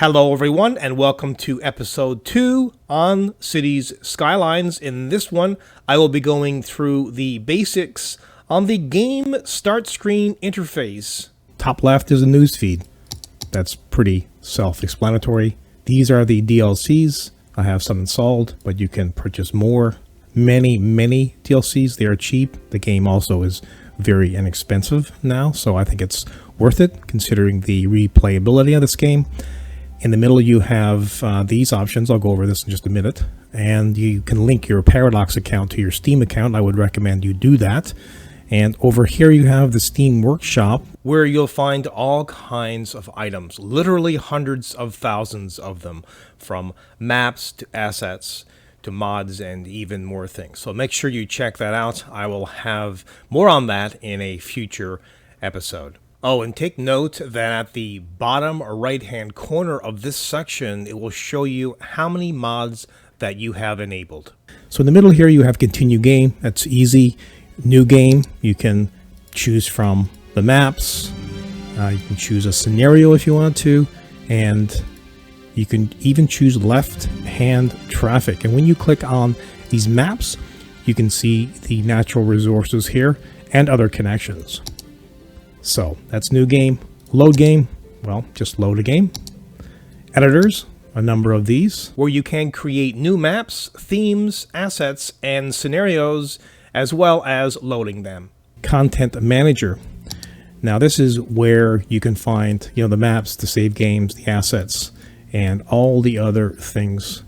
Hello everyone and welcome to episode 2 on Cities Skylines. In this one, I will be going through the basics on the game start screen interface. Top left is a news feed. That's pretty self-explanatory. These are the DLCs. I have some installed, but you can purchase more. Many DLCs. They are cheap. The game also is very inexpensive now, so I think it's worth it considering the replayability of this game. In the middle, you have these options. I'll go over this in just a minute. And you can link your Paradox account to your Steam account. I would recommend you do that. And over here, you have the Steam Workshop, where you'll find all kinds of items, literally hundreds of thousands of them, from maps to assets to mods and even more things. So make sure you check that out. I will have more on that in a future episode. Oh, and take note that at the bottom right-hand corner of this section, it will show you how many mods that you have enabled. So in the middle here, you have Continue Game. That's easy. New Game, you can choose from the maps. You can choose a scenario if you want to. And you can even choose left-hand traffic. And when you click on these maps, you can see the natural resources here and other connections. So that's New Game. Load Game, well, just load a game. Editors, a number of these, where you can create new maps, themes, assets, and scenarios, as well as loading them. Content Manager. Now this is where you can find, the maps, the save games, the assets, and all the other things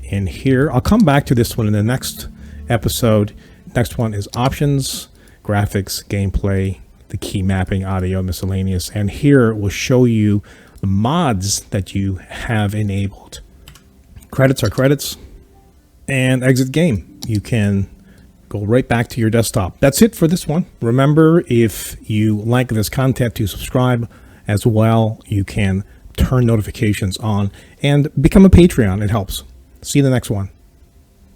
in here. I'll come back to this one in the next episode. Next one is Options, Graphics, Gameplay, the key mapping, audio, miscellaneous, and here it will show you the mods that you have enabled. Credits are credits, and exit game. You can go right back to your desktop. That's it for this one. Remember, if you like this content, to subscribe as well. You can turn notifications on and become a Patreon. It helps. See you in the next one.